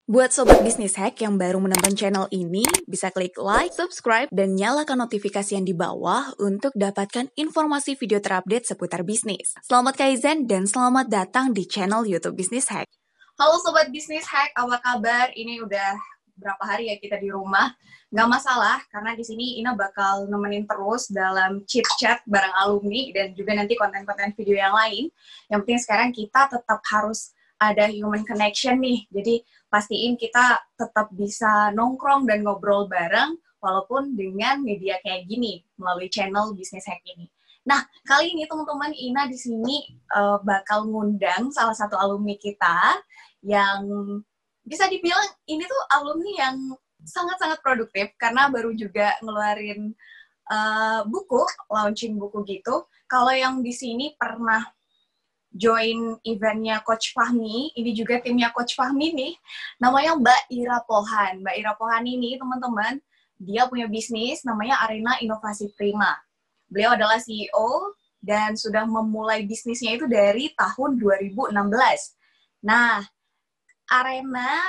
Buat Sobat Bisnis Hack yang baru menonton channel ini, bisa klik like, subscribe, dan nyalakan notifikasi yang di bawah untuk dapatkan informasi video terupdate seputar bisnis. Selamat Kaizen dan selamat datang di channel YouTube Bisnis Hack. Halo Sobat Bisnis Hack, apa kabar? Ini udah berapa hari ya kita di rumah. Nggak masalah, karena di sini Ina bakal nemenin terus dalam chit-chat bareng alumni dan juga nanti konten-konten video yang lain. Yang penting sekarang kita tetap harus ada human connection nih. Jadi pastiin kita tetap bisa nongkrong dan ngobrol bareng walaupun dengan media kayak gini melalui channel Bisnis Hack ini. Nah, kali ini teman-teman Ina di sini bakal ngundang salah satu alumni kita yang bisa dibilang ini tuh alumni yang sangat-sangat produktif karena baru juga ngeluarin buku, launching buku gitu. Kalau yang di sini pernah join eventnya Coach Fahmi, ini juga timnya Coach Fahmi nih, namanya Mbak Ira Pohan. Mbak Ira Pohan ini, teman-teman, dia punya bisnis namanya Arena Inovasi Prima. Beliau adalah CEO dan sudah memulai bisnisnya itu dari tahun 2016. Nah, Arena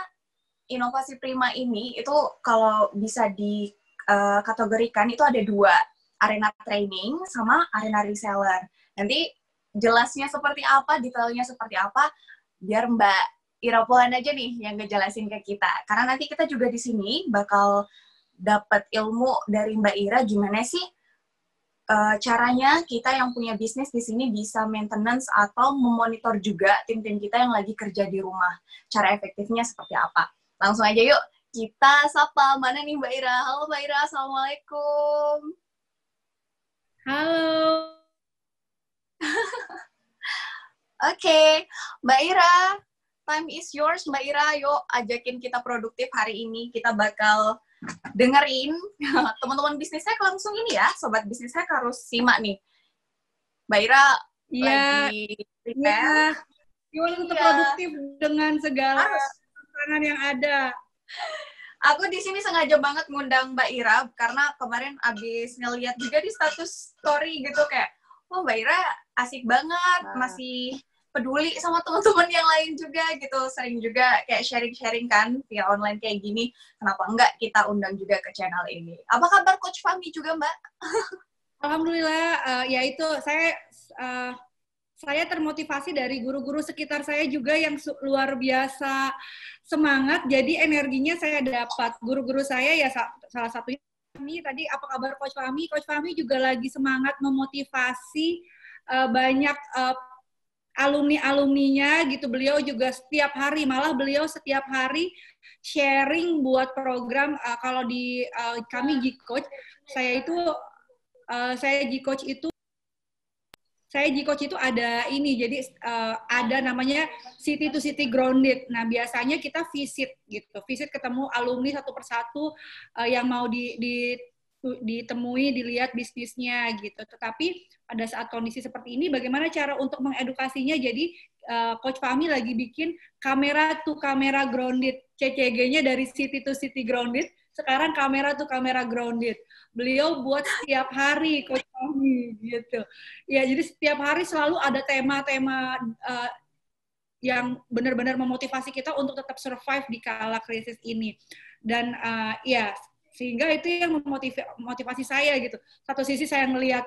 Inovasi Prima ini itu kalau bisa dikategorikan itu ada dua, arena training sama arena reseller. Nanti jelasnya seperti apa, detailnya seperti apa, biar Mbak Ira Pohan aja nih yang ngejelasin ke kita. Karena nanti kita juga di sini bakal dapat ilmu dari Mbak Ira gimana sih caranya kita yang punya bisnis di sini bisa maintenance atau memonitor juga tim-tim kita yang lagi kerja di rumah. Cara efektifnya seperti apa? Langsung aja yuk, kita sapa. Mana nih Mbak Ira? Halo Mbak Ira, Assalamualaikum. Halo. Oke, Mbak Ira, time is yours Mbak Ira. Yuk ajakin kita produktif hari ini. Kita bakal dengerin teman-teman bisnis hack langsung ini ya. Sobat bisnis hack harus simak nih. Mbak Ira lagi prepare. Gimana tetap produktif dengan segala tantangan yang ada. Aku di sini sengaja banget ngundang Mbak Ira karena kemarin abis ngeliat juga di status story gitu kayak, oh Mbak Ira asik banget, masih peduli sama teman-teman yang lain juga gitu, sering juga kayak sharing-sharing kan via online kayak gini, kenapa enggak kita undang juga ke channel ini. Apa kabar Coach Fahmi juga Mbak? Alhamdulillah, ya itu saya termotivasi dari guru-guru sekitar saya juga yang luar biasa semangat, jadi energinya saya dapat. Guru-guru saya ya salah satunya ini tadi, apa kabar Coach Fahmi? Coach Fahmi juga lagi semangat memotivasi banyak alumni-alumninya gitu. Beliau juga setiap hari, malah beliau setiap hari sharing buat program. Kalau di kami G-Coach, saya G-Coach itu ada ini, jadi ada namanya City to City Grounded. Nah, biasanya kita visit ketemu alumni satu persatu yang mau ditemui, dilihat bisnisnya gitu. Tetapi pada saat kondisi seperti ini, bagaimana cara untuk mengedukasinya? Jadi Coach Fahmi lagi bikin kamera to kamera grounded, CCG-nya dari City to City Grounded, sekarang kamera to kamera grounded. Beliau buat setiap hari, Coach Fahmi gitu. Ya, jadi setiap hari selalu ada tema-tema yang benar-benar memotivasi kita untuk tetap survive di kala krisis ini. Dan ya, sehingga itu yang memotivasi saya gitu. Satu sisi saya ngelihat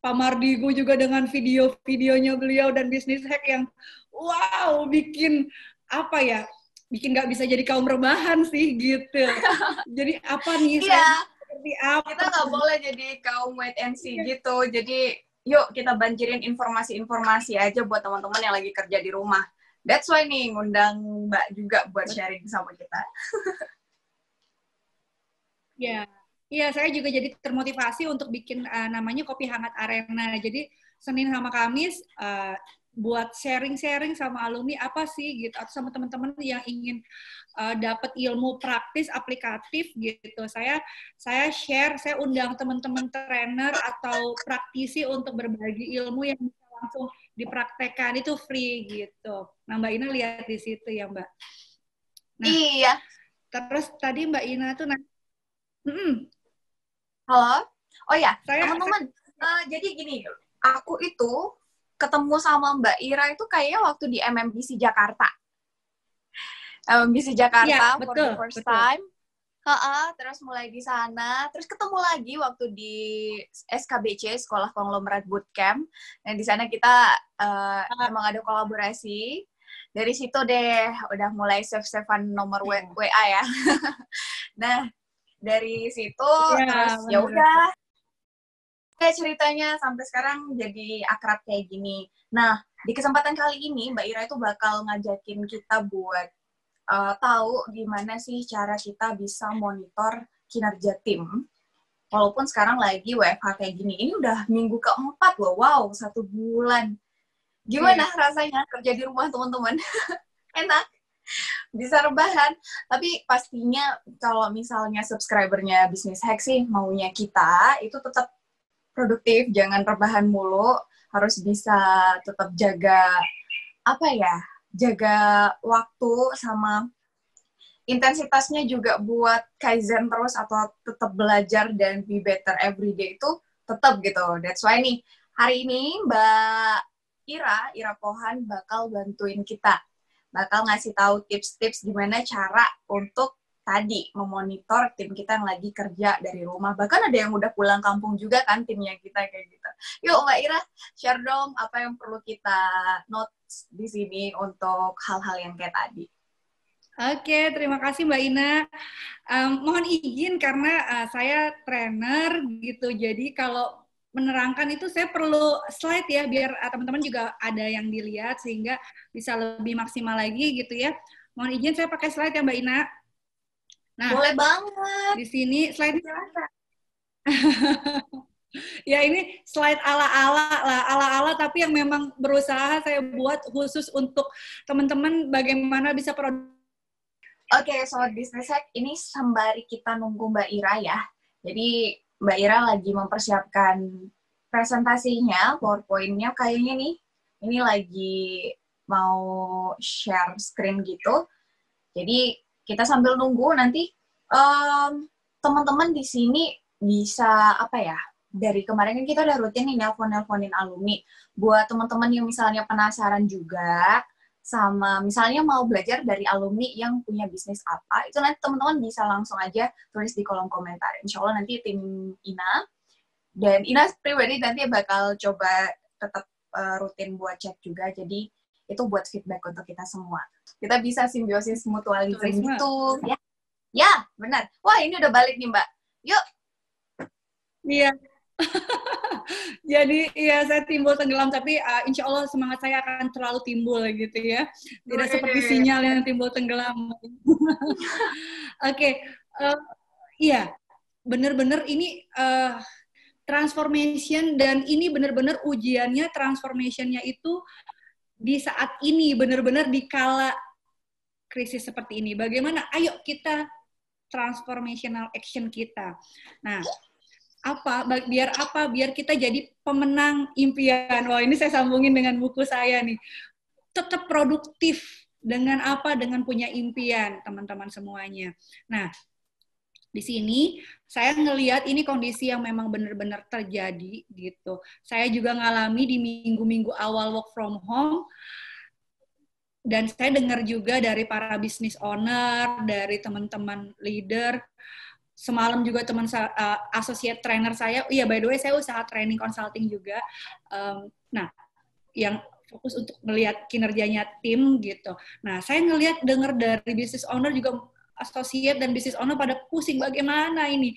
Pak Mardigu juga dengan video-videonya beliau dan bisnis hack yang wow, bikin nggak bisa jadi kaum rebahan sih gitu. Jadi apa nih? Seperti apa? Kita nggak boleh jadi kaum wait and see gitu. Jadi yuk kita banjirin informasi-informasi aja buat teman-teman yang lagi kerja di rumah. That's why nih ngundang Mbak juga buat sharing sama kita. Iya, saya juga jadi termotivasi untuk bikin namanya Kopi Hangat Arena. Jadi Senin sama Kamis buat sharing-sharing sama alumni apa sih gitu, atau sama teman-teman yang ingin dapat ilmu praktis aplikatif gitu. Saya share, saya undang teman-teman trainer atau praktisi untuk berbagi ilmu yang bisa langsung dipraktekkan, itu free gitu. Nah, Mbak Ina lihat di situ ya, Mbak. Nah, iya. Terus tadi Mbak Ina tuh halo? Oh ya, teman-teman. Jadi gini, aku itu ketemu sama Mbak Ira itu kayaknya waktu di MMBC Jakarta. MBC Iya, Jakarta for the betul, first betul. time. Terus mulai di sana, terus ketemu lagi waktu di SKBC, Sekolah Konglomerat Bootcamp. Dan di sana kita emang ada kolaborasi. Dari situ deh udah mulai save-savean nomor WA ya. Nah, dari situ terus ya udah kayak ceritanya sampai sekarang jadi akrab kayak gini. Nah, di kesempatan kali ini Mbak Ira itu bakal ngajakin kita buat tahu gimana sih cara kita bisa monitor kinerja tim. Walaupun sekarang lagi WFH kayak gini. Ini udah minggu keempat loh. Wow, 1 bulan. Gimana rasanya kerja di rumah, teman-teman? Enak? Bisa rebahan. Tapi pastinya kalau misalnya subscribernya Business Hack sih, maunya kita itu tetap produktif. Jangan rebahan mulu. Harus bisa tetap jaga, jaga waktu sama intensitasnya juga buat kaizen terus atau tetap belajar dan be better every day itu tetap gitu. That's why nih, hari ini Mbak Ira Pohan bakal bantuin kita. Bakal ngasih tahu tips-tips gimana cara untuk tadi memonitor tim kita yang lagi kerja dari rumah. Bahkan ada yang udah pulang kampung juga kan timnya kita kayak gitu. Yuk Mbak Ira, share dong apa yang perlu kita notes di sini untuk hal-hal yang kayak tadi. Oke, terima kasih Mbak Ina. Mohon izin karena saya trainer gitu, jadi kalau menerangkan itu saya perlu slide ya, biar teman-teman juga ada yang dilihat sehingga bisa lebih maksimal lagi gitu ya. Mohon izin saya pakai slide ya Mbak Ina. Nah, boleh banget. Di sini slide ya ini slide ala-ala tapi yang memang berusaha saya buat khusus untuk teman-teman bagaimana bisa produk. Oke, Sobat Business Hack, ini sembari kita nunggu Mbak Ira ya. Jadi Mbak Ira lagi mempersiapkan presentasinya, PowerPoint-nya kayaknya nih. Ini lagi mau share screen gitu. Jadi kita sambil nunggu nanti teman-teman di sini bisa dari kemarin kan kita udah rutin nih nelponin alumni. Buat teman-teman yang misalnya penasaran juga sama misalnya mau belajar dari alumni yang punya bisnis apa, itu nanti teman-teman bisa langsung aja tulis di kolom komentar. Insya Allah nanti tim Ina dan Ina pribadi nanti bakal coba tetap rutin buat chat juga. Jadi itu buat feedback untuk kita semua. Kita bisa simbiosis mutualisme gitu. Ya, benar. Wah, ini udah balik nih, Mbak. Yuk. Iya. Jadi ya saya timbul tenggelam, tapi insya Allah semangat saya akan terlalu timbul gitu ya. Tidak seperti sinyal yang timbul tenggelam. Oke. Iya, benar-benar ini transformation, dan ini benar-benar ujiannya transformation-nya itu di saat ini, benar-benar di kala krisis seperti ini. Bagaimana? Ayo kita transformational action kita. Nah, biar kita jadi pemenang impian. Wah, ini saya sambungin dengan buku saya nih. Tetap produktif dengan dengan punya impian, teman-teman semuanya. Nah, di sini saya ngelihat ini kondisi yang memang benar-benar terjadi gitu. Saya juga ngalami di minggu-minggu awal work from home. Dan saya dengar juga dari para business owner, dari teman-teman leader. Semalam juga teman associate trainer saya, by the way saya usaha training consulting juga. Nah, yang fokus untuk melihat kinerjanya tim gitu. Nah, saya dengar dari business owner juga, associate dan business owner pada pusing, bagaimana ini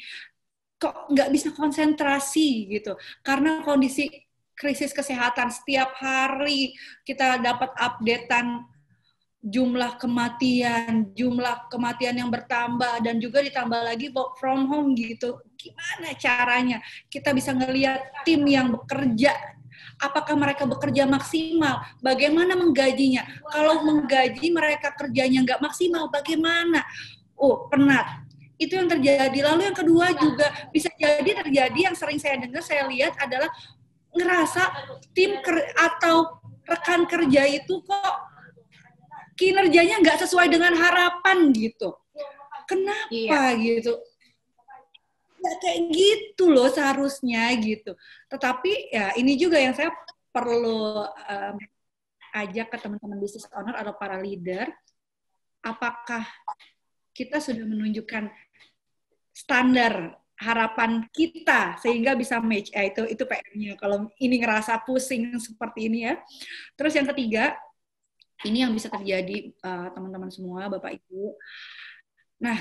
kok nggak bisa konsentrasi gitu karena kondisi krisis kesehatan. Setiap hari kita dapat updatean jumlah kematian yang bertambah, dan juga ditambah lagi work from home gitu. Gimana caranya kita bisa ngelihat tim yang bekerja, apakah mereka bekerja maksimal, bagaimana menggajinya, kalau menggaji mereka kerjanya nggak maksimal, bagaimana? Penat. Itu yang terjadi. Lalu yang kedua juga bisa jadi terjadi, yang sering saya dengar, saya lihat adalah ngerasa tim atau rekan kerja itu kok kinerjanya nggak sesuai dengan harapan gitu. Kenapa gitu? Nggak kayak gitu loh seharusnya gitu. Tetapi ya ini juga yang saya perlu ajak ke teman-teman business owner atau para leader. apakah kita sudah menunjukkan standar harapan kita sehingga bisa match. Itu PR-nya. Kalau ini ngerasa pusing seperti ini ya. Terus yang ketiga, ini yang bisa terjadi teman-teman semua, Bapak Ibu. Nah,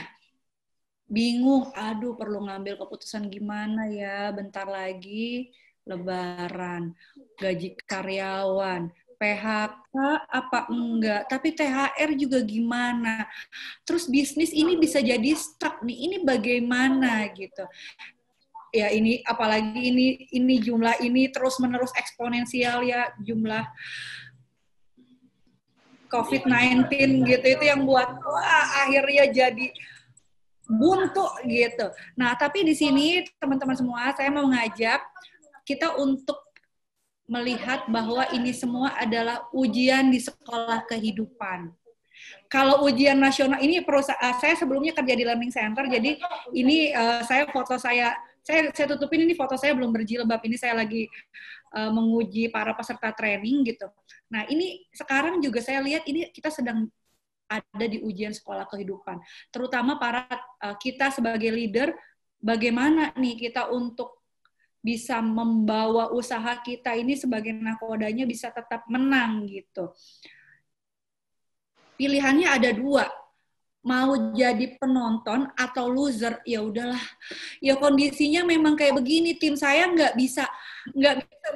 bingung, aduh perlu ngambil keputusan gimana ya, bentar lagi Lebaran, gaji karyawan, PHK apa enggak, tapi THR juga gimana. Terus bisnis ini bisa jadi stuck nih, ini bagaimana gitu. Ya ini apalagi ini jumlah ini terus-menerus eksponensial ya, jumlah COVID-19 gitu, itu yang buat wah akhirnya jadi buntu gitu. Nah, tapi di sini teman-teman semua saya mau ngajak kita untuk melihat bahwa ini semua adalah ujian di sekolah kehidupan. Kalau ujian nasional ini saya sebelumnya kerja di learning center, jadi ini saya foto saya tutupin, ini foto saya belum berjilbab, ini saya lagi menguji para peserta training gitu. Nah ini sekarang juga saya lihat ini kita sedang ada di ujian sekolah kehidupan, terutama para kita sebagai leader, bagaimana nih kita untuk bisa membawa usaha kita ini sebagai nakodanya bisa tetap menang gitu. Pilihannya ada dua, mau jadi penonton atau loser. Ya udahlah, ya kondisinya memang kayak begini, tim saya nggak bisa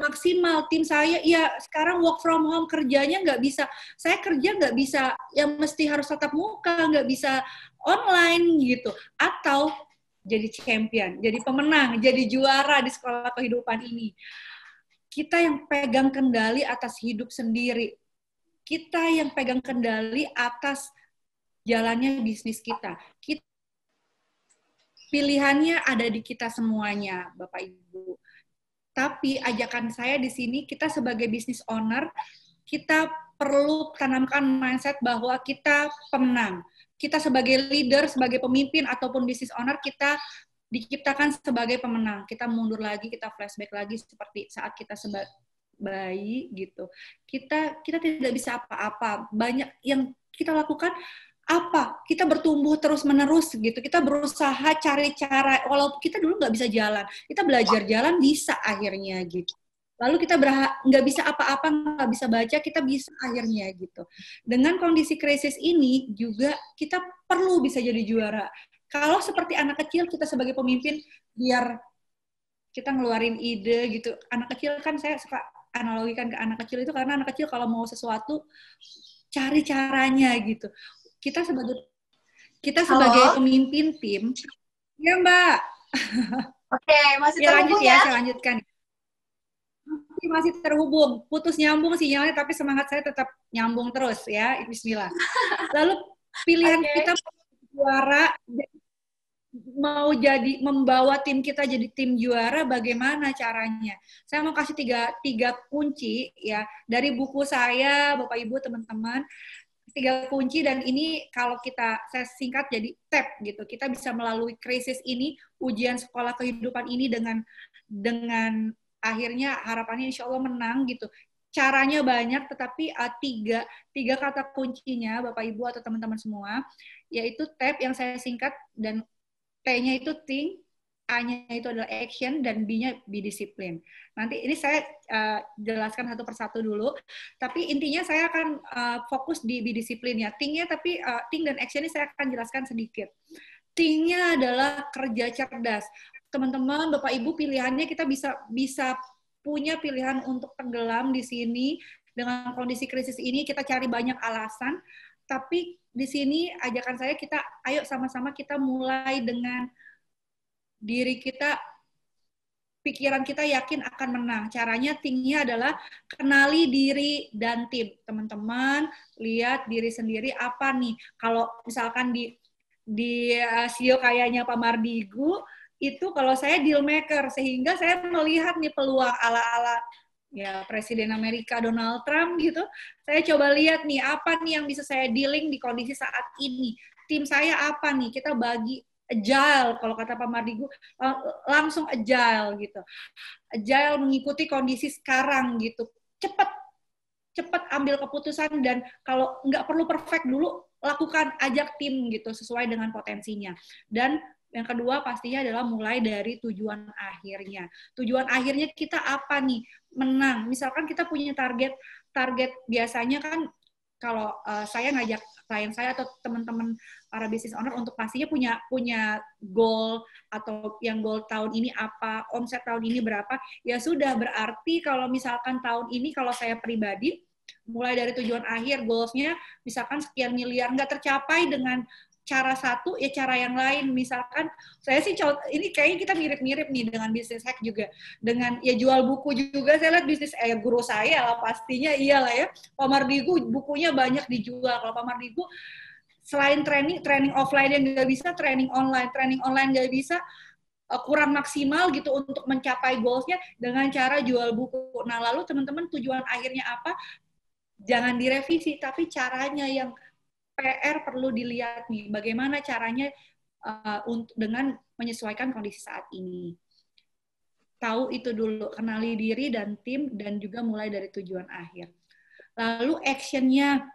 maksimal, tim saya ya sekarang work from home, kerjanya nggak bisa, saya kerja nggak bisa, yang mesti harus tatap muka, nggak bisa online gitu, atau jadi champion, jadi pemenang, jadi juara di sekolah kehidupan ini. Kita yang pegang kendali atas hidup sendiri. Kita yang pegang kendali atas jalannya bisnis kita. Pilihannya ada di kita semuanya, Bapak Ibu. Tapi ajakan saya di sini, kita sebagai business owner, kita perlu tanamkan mindset bahwa kita pemenang. Kita sebagai leader, sebagai pemimpin ataupun business owner, kita diciptakan sebagai pemenang. Kita mundur lagi, kita flashback lagi seperti saat kita bayi gitu. Kita tidak bisa apa-apa. Banyak yang kita lakukan apa? Kita bertumbuh terus-menerus gitu. Kita berusaha cari cara, walaupun kita dulu nggak bisa jalan, kita belajar jalan bisa akhirnya gitu. Lalu kita nggak bisa apa-apa, nggak bisa baca, kita bisa akhirnya gitu. Dengan kondisi krisis ini juga kita perlu bisa jadi juara. Kalau seperti anak kecil, kita sebagai pemimpin, biar kita ngeluarin ide gitu. Anak kecil kan saya suka analogikan ke anak kecil itu, karena anak kecil kalau mau sesuatu, cari caranya gitu. Kita sebagai pemimpin tim, ya Mbak. Oke, masih ya, terhubung lanjut ya, saya lanjutkan. Masih terhubung, putus nyambung sinyalnya, tapi semangat saya tetap nyambung terus ya. Bismillah. Lalu pilihan kita juara, mau jadi membawa tim kita jadi tim juara, bagaimana caranya? Saya mau kasih tiga kunci ya dari buku saya, Bapak Ibu teman-teman. 3 kunci, dan ini kalau saya singkat jadi TAP gitu. Kita bisa melalui krisis ini, ujian sekolah kehidupan ini dengan akhirnya harapannya insya Allah menang gitu. Caranya banyak, tetapi tiga kata kuncinya Bapak Ibu atau teman-teman semua, yaitu TAP yang saya singkat, dan T-nya itu think, A-nya itu adalah action, dan B-nya be disiplin. Nanti ini saya jelaskan satu persatu dulu, tapi intinya saya akan fokus di be disiplin ya. Think-nya tapi think dan action ini saya akan jelaskan sedikit. Think-nya adalah kerja cerdas. Teman-teman, Bapak Ibu, pilihannya kita bisa punya pilihan untuk tenggelam di sini dengan kondisi krisis ini. Kita cari banyak alasan, tapi di sini ajakan saya ayo sama-sama kita mulai dengan diri kita, pikiran kita yakin akan menang. Caranya tingginya adalah kenali diri dan tim. Teman-teman, lihat diri sendiri apa nih. Kalau misalkan di CEO kayaknya Pak Mardigu, itu kalau saya deal maker, sehingga saya melihat nih peluang ala-ala ya Presiden Amerika Donald Trump gitu. Saya coba lihat nih, apa nih yang bisa saya dealing di kondisi saat ini. Tim saya apa nih, kita bagi agile, kalau kata Pak Mardigu, langsung agile gitu. Agile mengikuti kondisi sekarang gitu. Cepat ambil keputusan, dan kalau nggak perlu perfect dulu, lakukan, ajak tim gitu sesuai dengan potensinya. Dan yang kedua pastinya adalah mulai dari tujuan akhirnya. Tujuan akhirnya kita apa nih? Menang. Misalkan kita punya target biasanya kan kalau saya ngajak klien saya atau teman-teman para business owner untuk pastinya punya goal atau yang goal tahun ini apa, omset tahun ini berapa, ya sudah berarti kalau misalkan tahun ini kalau saya pribadi mulai dari tujuan akhir goals-nya misalkan sekian miliar nggak tercapai dengan cara satu ya cara yang lain. Misalkan saya sih ini kayaknya kita mirip-mirip nih dengan bisnis hack juga, dengan ya jual buku juga. Saya lihat bisnis guru saya lah pastinya iyalah ya, Pak Mardigu bukunya banyak dijual. Kalau Pak Mardigu selain training offline yang nggak bisa, training online nggak bisa, kurang maksimal gitu untuk mencapai goals-nya dengan cara jual buku. Nah lalu teman-teman tujuan akhirnya apa? Jangan direvisi, tapi caranya yang PR perlu dilihat nih, bagaimana caranya untuk dengan menyesuaikan kondisi saat ini. Tahu itu dulu, kenali diri dan tim, dan juga mulai dari tujuan akhir. Lalu actionnya,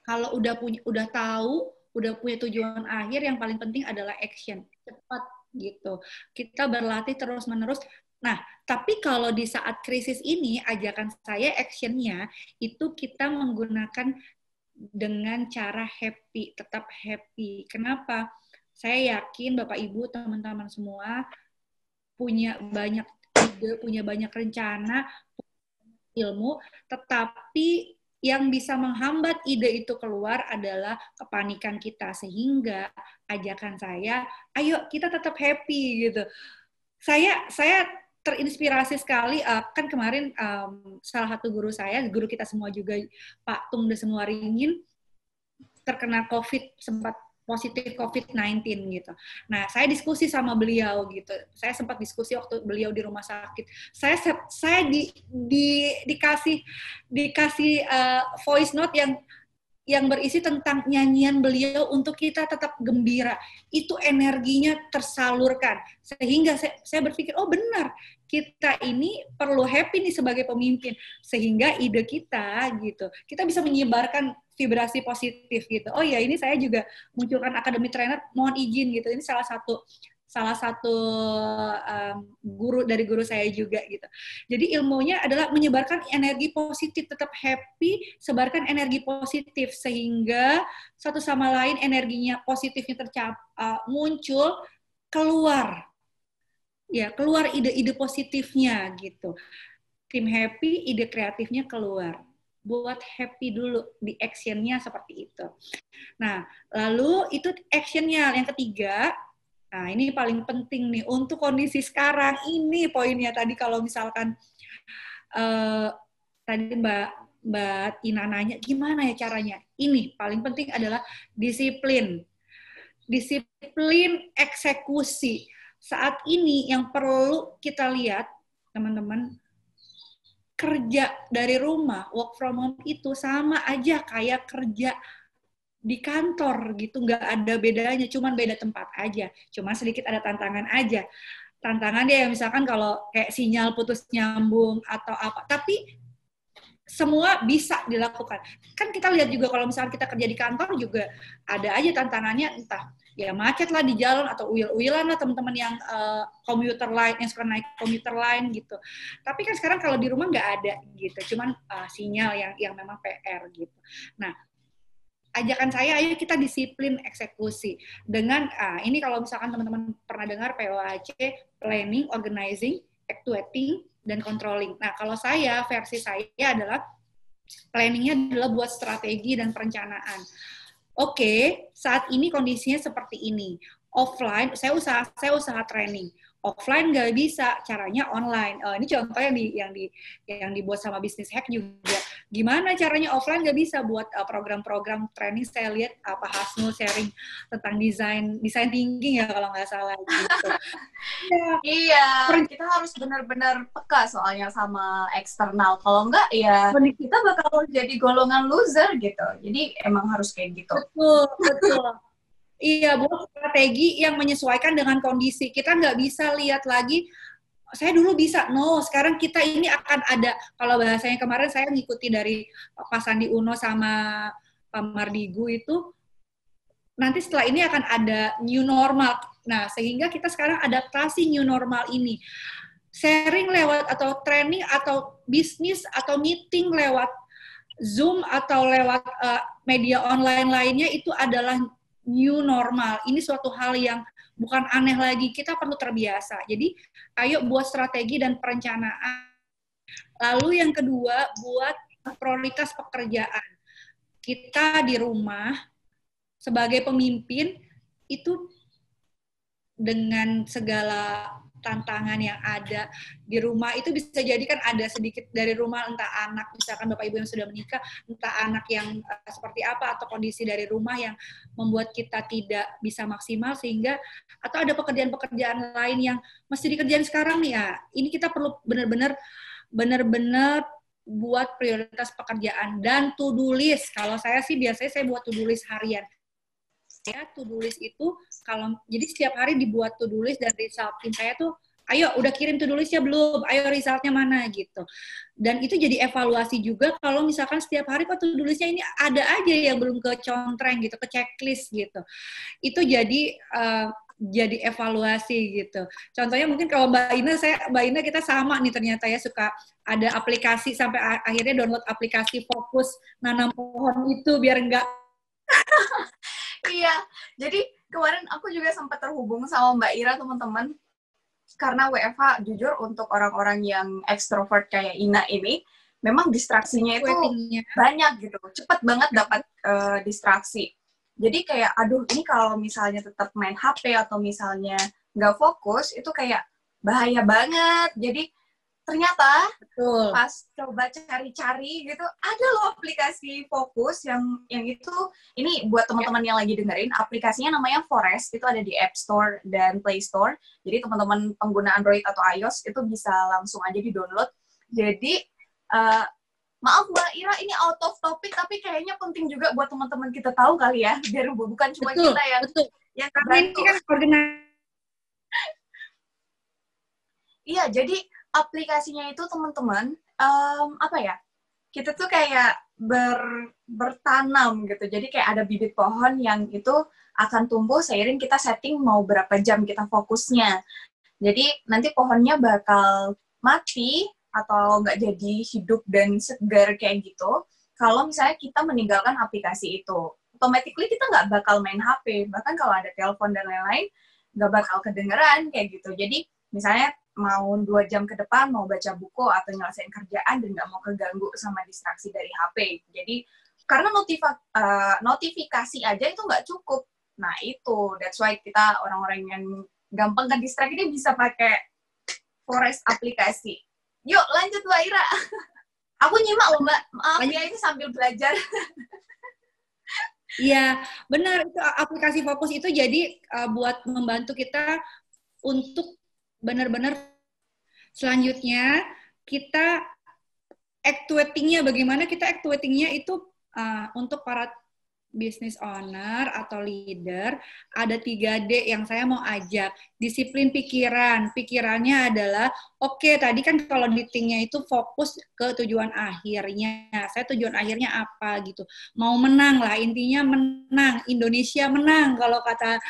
kalau udah tahu, udah punya tujuan akhir, yang paling penting adalah action, cepat gitu. Kita berlatih terus-menerus. Nah, tapi kalau di saat krisis ini, ajakan saya actionnya itu kita menggunakan dengan cara happy, tetap happy. Kenapa? Saya yakin Bapak Ibu, teman-teman semua punya banyak ide, punya banyak rencana, ilmu, tetapi yang bisa menghambat ide itu keluar adalah kepanikan kita. Sehingga ajakan saya, ayo kita tetap happy gitu. Saya terinspirasi sekali, kan kemarin salah satu guru saya, guru kita semua juga, Pak Tung Desmuaringin, terkena COVID, sempat positif COVID-19 gitu. Nah, saya diskusi sama beliau gitu. Saya sempat diskusi waktu beliau di rumah sakit. Saya dikasih voice note yang berisi tentang nyanyian beliau untuk kita tetap gembira. Itu energinya tersalurkan. Sehingga saya berpikir, oh benar, kita ini perlu happy nih sebagai pemimpin. Sehingga ide kita gitu, kita bisa menyebarkan vibrasi positif gitu. Oh ya, ini saya juga munculkan Academy Trainer, mohon izin gitu. Ini salah satu guru dari guru saya juga gitu. Jadi ilmunya adalah menyebarkan energi positif, tetap happy, sebarkan energi positif sehingga satu sama lain energinya positifnya muncul, keluar ide-ide positifnya gitu. Tim happy, ide kreatifnya keluar. Buat happy dulu di actionnya seperti itu. Nah, lalu itu actionnya yang ketiga. Nah, ini paling penting nih untuk kondisi sekarang. Ini poinnya tadi kalau misalkan tadi Mbak Ina nanya gimana ya caranya. Ini paling penting adalah disiplin. Disiplin eksekusi. Saat ini yang perlu kita lihat, teman-teman, kerja dari rumah, work from home itu sama aja kayak kerja di kantor gitu, nggak ada bedanya, cuman beda tempat aja, cuma sedikit ada tantangan aja. Tantangan dia misalkan kalau kayak sinyal putus nyambung atau apa, tapi semua bisa dilakukan. Kan kita lihat juga kalau misalkan kita kerja di kantor juga ada aja tantangannya, entah ya macet lah di jalan atau uil-uilan lah teman-teman yang komuter line, yang suka naik komuter line gitu. Tapi kan sekarang kalau di rumah nggak ada gitu, cuman sinyal yang memang PR gitu. Nah, ajakan saya, ayo kita disiplin eksekusi. Dengan, ini kalau misalkan teman-teman pernah dengar POAC, planning, organizing, actuating, dan controlling. Nah, kalau versi saya adalah, planningnya adalah buat strategi dan perencanaan. Oke, saat ini kondisinya seperti ini. Offline, saya usaha training. Offline nggak bisa, caranya online. Ini contoh yang dibuat sama Business Hack juga. Gimana caranya offline nggak bisa buat program-program training? Saya lihat Pak Hasnul sharing tentang design thinking ya kalau nggak salah gitu. Iya, kita harus benar-benar peka soalnya sama eksternal. Kalau nggak ya kita bakal jadi golongan loser gitu. Jadi emang harus kayak gitu. Betul. Iya, buat strategi yang menyesuaikan dengan kondisi. Kita nggak bisa lihat lagi, saya dulu bisa, sekarang kita ini akan ada, kalau bahasanya kemarin saya ngikuti dari Pak Sandi Uno sama Pak Mardigu itu nanti setelah ini akan ada new normal. Nah, sehingga kita sekarang adaptasi new normal ini. Sharing lewat atau training atau bisnis atau meeting lewat Zoom atau lewat media online lainnya itu adalah new normal. Ini suatu hal yang bukan aneh lagi, kita perlu terbiasa. Jadi, ayo buat strategi dan perencanaan. Lalu yang kedua, buat prioritas pekerjaan. Kita di rumah sebagai pemimpin itu dengan segala tantangan yang ada di rumah itu bisa jadi kan ada sedikit dari rumah, entah anak, misalkan Bapak Ibu yang sudah menikah, entah anak yang seperti apa, atau kondisi dari rumah yang membuat kita tidak bisa maksimal, sehingga atau ada pekerjaan-pekerjaan lain yang mesti dikerjain sekarang nih ya, ini kita perlu benar-benar buat prioritas pekerjaan dan to-do list. Kalau saya sih biasanya saya buat to-do list harian. Ya, to-do list itu kalau jadi setiap hari dibuat to-do list dan result tim saya tuh, ayo udah kirim to-do listnya belum, ayo resultnya mana gitu. Dan itu jadi evaluasi juga kalau misalkan setiap hari kok to-do listnya ini ada aja yang belum kecontreng gitu, ke checklist gitu. Itu jadi evaluasi gitu. Contohnya mungkin kalau Mbak Ina kita sama nih ternyata ya, suka ada aplikasi sampai akhirnya download aplikasi fokus nanam pohon itu biar enggak. Iya, jadi kemarin aku juga sempat terhubung sama Mbak Ira, teman-teman. Karena WFH, jujur untuk orang-orang yang ekstrovert kayak Ina ini, memang distraksinya itu banyak gitu. Cepet banget dapat distraksi. Jadi kayak, aduh ini kalau misalnya tetap main HP atau misalnya nggak fokus, itu kayak bahaya banget. Jadi ternyata pas coba cari-cari gitu, ada loh aplikasi fokus yang itu, ini buat teman-teman yang lagi dengerin, aplikasinya namanya Forest, itu ada di App Store dan Play Store. Jadi teman-teman pengguna Android atau iOS itu bisa langsung aja di-download. Jadi maaf Mbak Ira, ini out of topic, tapi kayaknya penting juga buat teman-teman kita tahu kali ya, biar bukan cuma kita yang terbantu. Iya, jadi aplikasinya itu teman-teman, apa ya, kita tuh kayak bertanam gitu. Jadi kayak ada bibit pohon yang itu akan tumbuh seiring kita setting mau berapa jam kita fokusnya. Jadi nanti pohonnya bakal mati atau nggak jadi hidup dan segar kayak gitu kalau misalnya kita meninggalkan aplikasi itu. Automatically kita nggak bakal main HP, bahkan kalau ada telepon dan lain-lain nggak bakal kedengeran kayak gitu. Jadi misalnya mau 2 jam ke depan mau baca buku atau nyelesain kerjaan dan nggak mau keganggu sama distraksi dari HP. Jadi karena notifikasi aja itu nggak cukup. Nah itu, that's why kita orang-orang yang gampang ke distract ini bisa pakai Forest aplikasi. Yuk lanjut Mbak Ira. Aku nyimak loh Mbak, maaf ya ini sambil belajar. Iya, benar, itu aplikasi fokus itu jadi buat membantu kita untuk benar-benar selanjutnya kita actuating-nya, bagaimana kita actuating-nya itu untuk para business owner atau leader, ada 3D yang saya mau ajak. Disiplin pikiran. Pikirannya adalah, oke, tadi kan kalau meeting-nya itu fokus ke tujuan akhirnya. Saya tujuan akhirnya apa gitu. Mau menang lah, intinya menang. Indonesia menang, kalau kata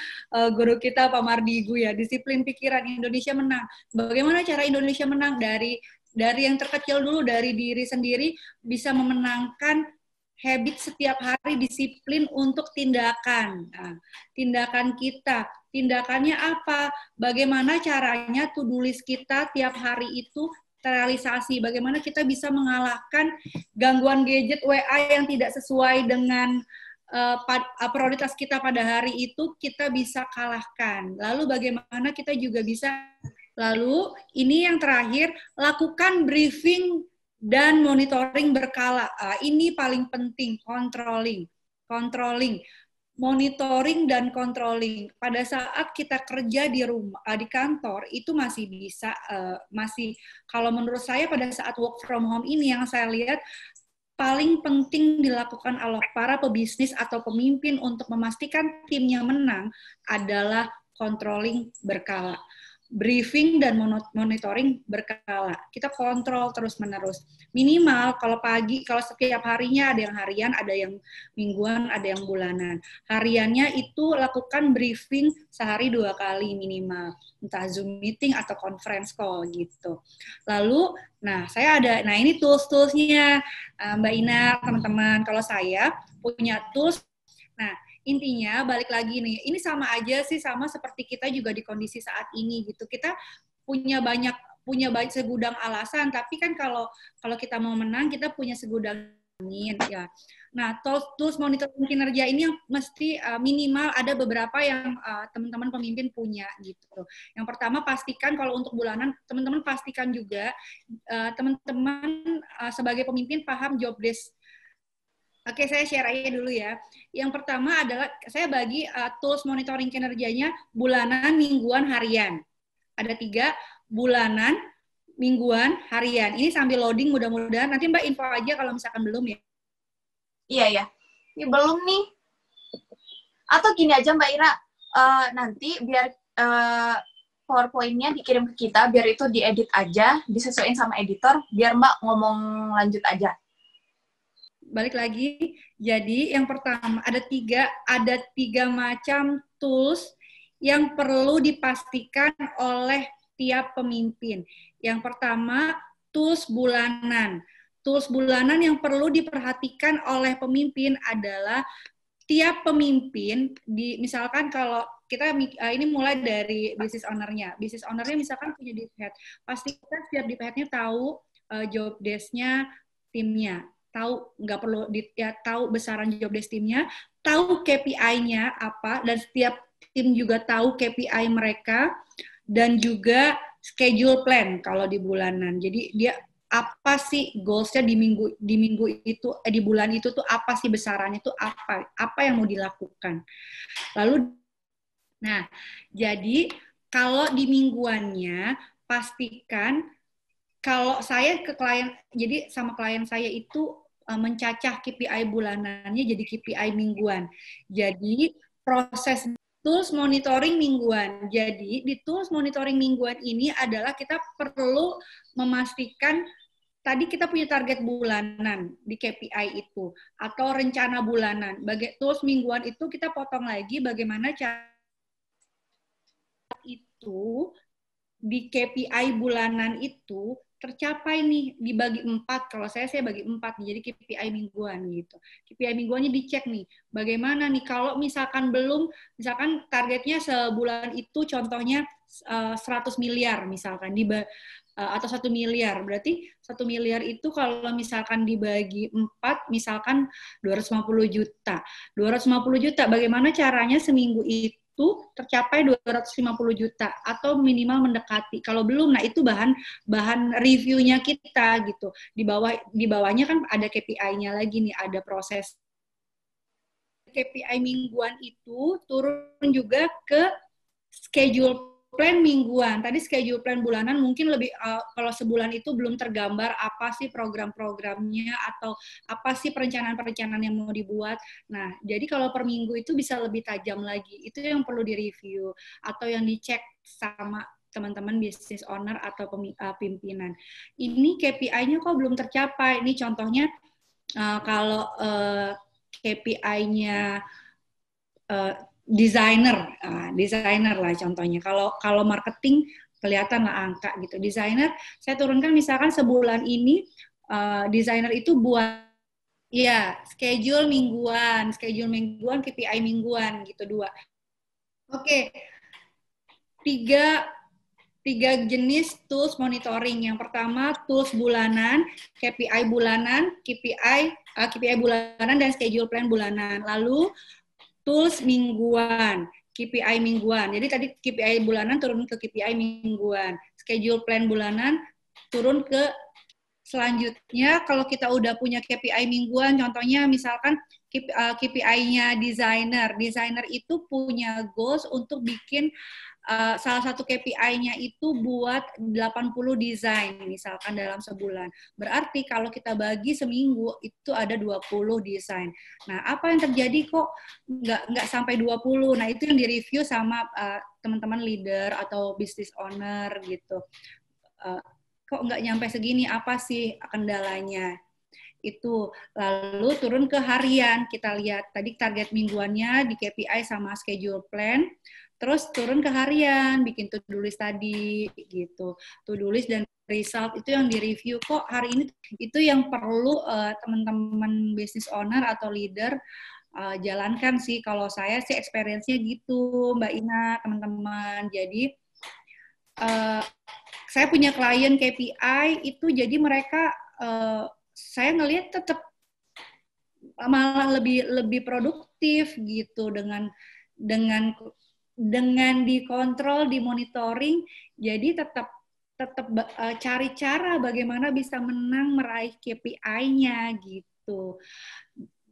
guru kita Pak Mardigu ya. Disiplin pikiran, Indonesia menang. Bagaimana cara Indonesia menang? Dari yang terkecil dulu, dari diri sendiri, bisa memenangkan habit setiap hari, disiplin untuk tindakan. Nah, tindakan kita, tindakannya apa? Bagaimana caranya to-do list kita tiap hari itu terrealisasi? Bagaimana kita bisa mengalahkan gangguan gadget WA yang tidak sesuai dengan prioritas kita pada hari itu, kita bisa kalahkan. Lalu bagaimana kita juga bisa, lalu ini yang terakhir, lakukan briefing dan monitoring berkala. Ini paling penting, controlling, monitoring dan controlling. Pada saat kita kerja di rumah, di kantor, itu masih bisa, kalau menurut saya pada saat work from home ini yang saya lihat paling penting dilakukan oleh para pebisnis atau pemimpin untuk memastikan timnya menang adalah controlling berkala. briefing dan monitoring berkala. Kita kontrol terus-menerus. Minimal kalau pagi, kalau setiap harinya ada yang harian, ada yang mingguan, ada yang bulanan. Hariannya itu lakukan briefing sehari 2 kali minimal. Entah Zoom meeting atau conference call gitu. Lalu, nah ini tools-toolsnya Mbak Ina, teman-teman. Kalau saya punya tools, nah intinya balik lagi nih, ini sama aja sih, sama seperti kita juga di kondisi saat ini gitu. Kita punya banyak segudang alasan, tapi kan kalau kita mau menang, kita punya segudang angin ya. Nah, tools monitoring kinerja ini yang mesti minimal ada beberapa yang teman-teman pemimpin punya gitu. Yang pertama, pastikan kalau untuk bulanan, teman-teman pastikan juga teman-teman sebagai pemimpin paham job desk. Oke, saya share aja dulu ya. Yang pertama adalah saya bagi tools monitoring kinerjanya bulanan, mingguan, harian. Ada 3, bulanan, mingguan, harian. Ini sambil loading, mudah-mudahan. Nanti Mbak info aja kalau misalkan belum ya. Iya. Ini belum nih. Atau gini aja Mbak Ira, nanti biar PowerPoint-nya dikirim ke kita, biar itu diedit aja, disesuaikan sama editor, biar Mbak ngomong lanjut aja. Balik lagi, jadi yang pertama ada tiga macam tools yang perlu dipastikan oleh tiap pemimpin. Yang pertama, tools bulanan. Tools bulanan yang perlu diperhatikan oleh pemimpin adalah tiap pemimpin, misalkan kalau kita ini mulai dari business owner-nya. Business owner-nya misalkan punya deep head, pastikan setiap deep head-nya tahu job desk-nya timnya. Tahu, nggak perlu tahu besaran job desk timnya, tahu KPI-nya apa, dan setiap tim juga tahu KPI mereka, dan juga schedule plan kalau di bulanan. Jadi dia apa sih goals-nya di minggu itu, di bulan itu tuh apa sih besarannya tuh apa yang mau dilakukan. Lalu, nah jadi kalau di mingguannya pastikan kalau saya ke klien, jadi sama klien saya itu mencacah KPI bulanannya jadi KPI mingguan. Jadi proses tools monitoring mingguan. Jadi di tools monitoring mingguan ini adalah kita perlu memastikan tadi kita punya target bulanan di KPI itu atau rencana bulanan. Tools mingguan itu kita potong lagi bagaimana cara itu di KPI bulanan itu tercapai nih, dibagi 4, kalau saya bagi 4, jadi KPI mingguan gitu. KPI mingguannya dicek nih, bagaimana nih kalau misalkan misalkan targetnya sebulan itu contohnya 100 miliar misalkan, atau 1 miliar, berarti 1 miliar itu kalau misalkan dibagi 4, misalkan 250 juta. 250 juta, bagaimana caranya seminggu itu tercapai 250 juta atau minimal mendekati. Kalau belum, nah itu bahan reviewnya kita gitu. Di bawahnya kan ada KPI-nya lagi nih, ada proses. KPI mingguan itu turun juga ke schedule plan mingguan. Tadi schedule plan bulanan mungkin lebih kalau sebulan itu belum tergambar apa sih program-programnya atau apa sih perencanaan-perencanaan yang mau dibuat. Nah, jadi kalau per minggu itu bisa lebih tajam lagi. Itu yang perlu direview atau yang dicek sama teman-teman business owner atau pimpinan. Ini KPI-nya kok belum tercapai. Ini contohnya kalau KPI-nya desainer lah contohnya. Kalau marketing kelihatan lah angka gitu. Desainer saya turunkan misalkan sebulan ini desainer itu buat schedule mingguan, KPI mingguan gitu 2. Oke. 3 jenis tools monitoring. Yang pertama tools bulanan, KPI bulanan, KPI bulanan dan schedule plan bulanan. Lalu tools mingguan, KPI mingguan. Jadi tadi KPI bulanan turun ke KPI mingguan. Schedule plan bulanan turun ke selanjutnya kalau kita udah punya KPI mingguan, contohnya misalkan KPI-nya desainer. Desainer itu punya goals untuk bikin salah satu KPI-nya itu buat 80 desain misalkan dalam sebulan. Berarti kalau kita bagi seminggu itu ada 20 desain. Nah, apa yang terjadi kok nggak sampai 20? Nah, itu yang direview sama teman-teman leader atau business owner gitu. Kok nggak nyampe segini, apa sih kendalanya? Itu lalu turun ke harian, kita lihat tadi target mingguannya di KPI sama schedule plan, terus turun ke harian, bikin to-do list tadi gitu. To-do list dan result itu yang direview, kok hari ini itu yang perlu teman-teman business owner atau leader jalankan sih. Kalau saya sih experience-nya gitu, Mbak Ina, teman-teman. Jadi saya punya klien KPI itu jadi mereka saya ngelihat tetap malah lebih produktif gitu dengan dikontrol, dimonitoring, jadi tetap cari cara bagaimana bisa menang meraih KPI-nya gitu.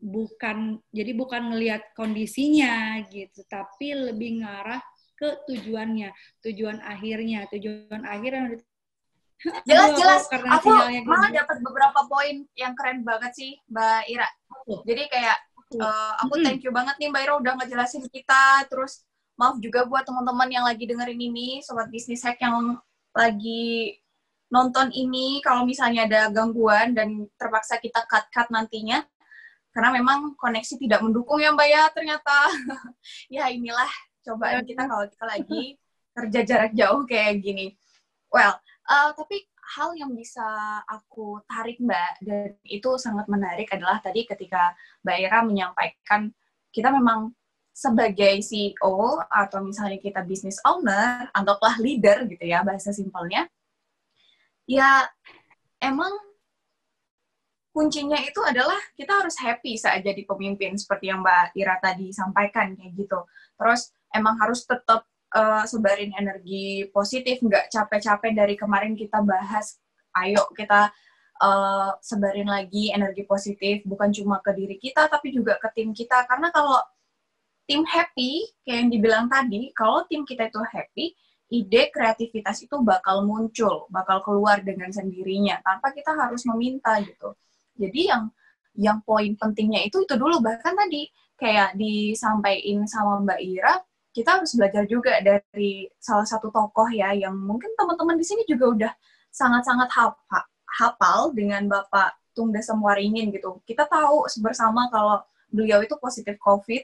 Bukan ngelihat kondisinya gitu, tapi lebih ngarah ke tujuan akhir yang Jelas. Aku malah gitu. dapat beberapa poin yang keren banget sih, Mbak Ira. Jadi kayak aku thank you banget nih Mbak Ira udah ngejelasin kita. Terus maaf juga buat teman-teman yang lagi dengerin ini, Sobat Bisnis Hack yang lagi nonton ini, kalau misalnya ada gangguan dan terpaksa kita cut nantinya, karena memang koneksi tidak mendukung ya Mbak ya ternyata. Ya inilah cobaan kita kalau kita lagi kerja jarak jauh kayak gini. Well, tapi hal yang bisa aku tarik Mbak, dan itu sangat menarik adalah tadi ketika Mbak Ira menyampaikan kita memang sebagai CEO atau misalnya kita business owner, anggaplah leader gitu ya bahasa simpelnya, ya emang kuncinya itu adalah kita harus happy saat jadi pemimpin seperti yang Mbak Ira tadi sampaikan kayak gitu. Terus emang harus tetap sebarin energi positif, nggak capek-capek dari kemarin kita bahas, ayo kita sebarin lagi energi positif, bukan cuma ke diri kita, tapi juga ke tim kita. Karena kalau tim happy, kayak yang dibilang tadi, kalau tim kita itu happy, ide kreativitas itu bakal muncul, bakal keluar dengan sendirinya, tanpa kita harus meminta gitu. Jadi yang poin pentingnya itu dulu, bahkan tadi kayak disampaikan sama Mbak Ira, kita harus belajar juga dari salah satu tokoh ya, yang mungkin teman-teman di sini juga udah sangat-sangat hafal dengan Bapak Tung Desem Waringin gitu. Kita tahu bersama kalau beliau itu positif COVID,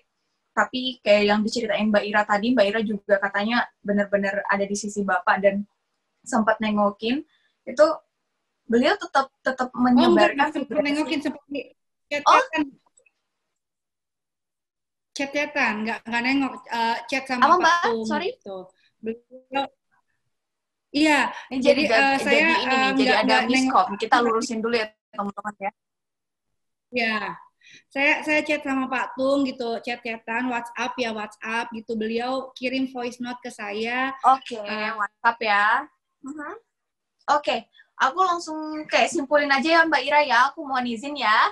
tapi kayak yang diceritain Mbak Ira tadi, Mbak Ira juga katanya benar-benar ada di sisi Bapak dan sempat nengokin, itu beliau tetap menyebarkan nengokin seperti chat-chatan, nggak nengok, chat sama Pak Tung gitu. Iya, jadi saya jadi ada miskom. Kita lurusin dulu ya teman-teman ya. Ya, saya chat sama Pak Tung gitu, chat-chatan, WhatsApp gitu. Beliau kirim voice note ke saya. Oke, WhatsApp ya. Oke, aku langsung kayak simpulin aja ya Mbak Ira ya. Aku mohon izin ya.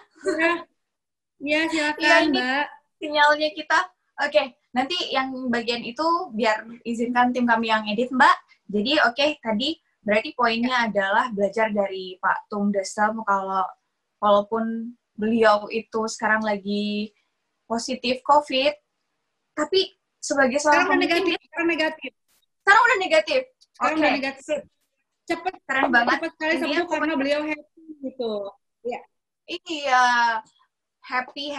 Iya, silakan Mbak. Sinyalnya kita. Oke, nanti yang bagian itu biar izinkan tim kami yang edit Mbak. Jadi tadi berarti poinnya adalah belajar dari Pak Tung Desem, kalau walaupun beliau itu sekarang lagi positif COVID, tapi sebagai seorang pemimpin sekarang negatif. Sekarang udah negatif. Udah negatif. Cepet, keren banget. Cepet sekali sembuh karena beliau happy gitu. Ya. Iya, happy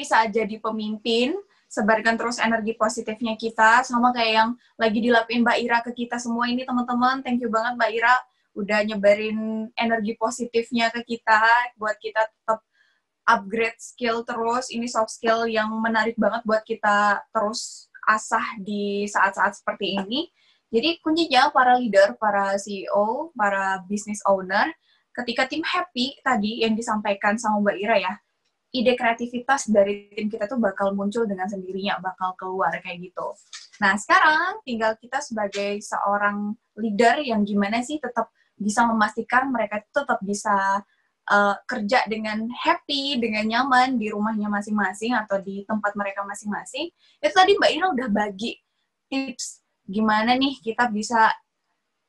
saat jadi pemimpin. Sebarkan terus energi positifnya kita, sama kayak yang lagi dilakuin Mbak Ira ke kita semua ini teman-teman. Thank you banget Mbak Ira udah nyebarin energi positifnya ke kita, buat kita tetap upgrade skill terus. Ini soft skill yang menarik banget buat kita terus asah di saat-saat seperti ini. Jadi kuncinya para leader, para CEO, para business owner, ketika tim happy tadi yang disampaikan sama Mbak Ira ya, ide kreativitas dari tim kita tuh bakal muncul dengan sendirinya, bakal keluar kayak gitu. Nah, sekarang tinggal kita sebagai seorang leader yang gimana sih tetap bisa memastikan mereka tetap bisa kerja dengan happy, dengan nyaman di rumahnya masing-masing atau di tempat mereka masing-masing. Itu tadi Mbak Ira udah bagi tips gimana nih kita bisa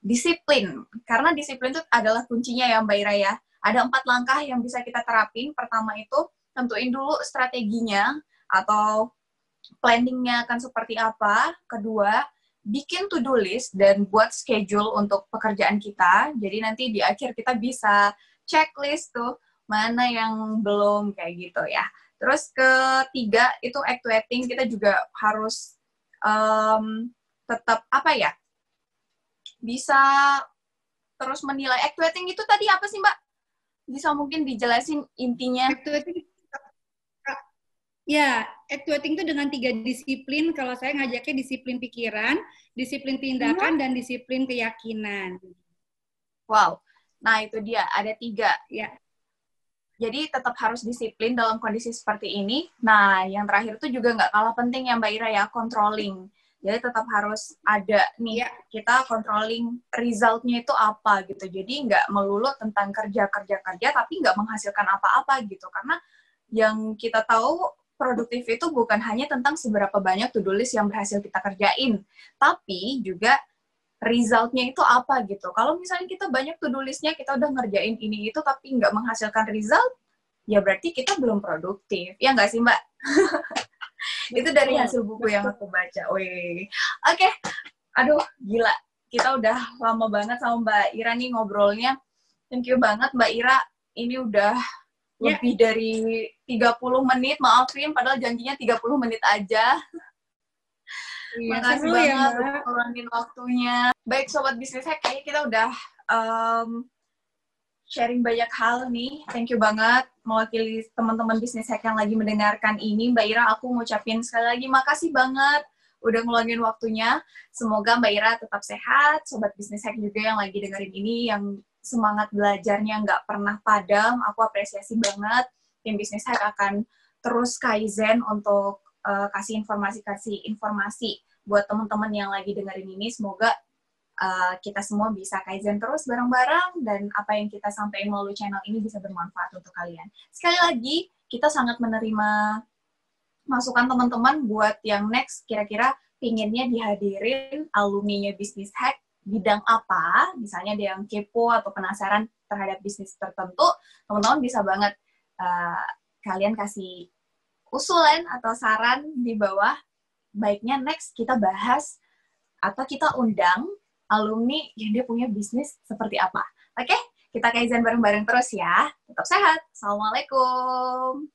disiplin. Karena disiplin itu adalah kuncinya ya Mbak Ira ya. Ada 4 langkah yang bisa kita terapin. Pertama itu tentuin dulu strateginya atau planningnya akan seperti apa. Kedua, bikin to-do list dan buat schedule untuk pekerjaan kita. Jadi nanti di akhir kita bisa checklist tuh mana yang belum kayak gitu ya. Terus ketiga itu actuating, kita juga harus tetap apa ya, bisa terus menilai. Actuating itu tadi apa sih Mbak? Bisa mungkin dijelasin intinya? Actuating, ya, actuating itu dengan 3 disiplin. Kalau saya ngajaknya disiplin pikiran, disiplin tindakan, dan disiplin keyakinan. Wow. Nah, itu dia. Ada 3. Ya. Jadi, tetap harus disiplin dalam kondisi seperti ini. Nah, yang terakhir itu juga nggak kalah penting ya, Mbak Ira ya, controlling. Jadi, tetap harus ada nih, kita controlling result-nya itu apa gitu. Jadi, nggak melulu tentang kerja, tapi nggak menghasilkan apa-apa gitu. Karena yang kita tahu, produktif itu bukan hanya tentang seberapa banyak to-do list yang berhasil kita kerjain, tapi juga result-nya itu apa gitu. Kalau misalnya kita banyak to-do list-nya, kita udah ngerjain ini itu, tapi nggak menghasilkan result, ya berarti kita belum produktif. Ya nggak sih, Mbak? Itu dari hasil buku yang aku baca. Wih. Oke. Aduh, gila. Kita udah lama banget sama Mbak Ira nih ngobrolnya. Thank you banget, Mbak Ira. Ini udah lebih dari 30 menit. Maafin, padahal janjinya 30 menit aja. Makasih banget udah ngeluangin waktunya. Baik, Sobat Bisnis Hack, kayaknya kita udah sharing banyak hal nih. Thank you banget mewakili teman-teman Bisnis Hack yang lagi mendengarkan ini. Mbak Ira, aku ngucapin sekali lagi makasih banget udah ngeluangin waktunya. Semoga Mbak Ira tetap sehat. Sobat Bisnis Hack juga yang lagi dengerin ini, yang semangat belajarnya nggak pernah padam. Aku apresiasi banget. Tim Bisnis Hack akan terus kaizen untuk kasih informasi buat teman-teman yang lagi dengerin ini. Semoga kita semua bisa kaizen terus bareng-bareng, dan apa yang kita sampaikan melalui channel ini bisa bermanfaat untuk kalian. Sekali lagi, kita sangat menerima masukan teman-teman buat yang next kira-kira pinginnya dihadirin alumninya Bisnis Hack bidang apa. Misalnya ada yang kepo atau penasaran terhadap bisnis tertentu, teman-teman bisa banget kalian kasih usulan atau saran di bawah. Baiknya next kita bahas atau kita undang alumni yang dia punya bisnis seperti apa. Oke? Kita kaizen bareng-bareng terus ya. Tetap sehat. Assalamualaikum.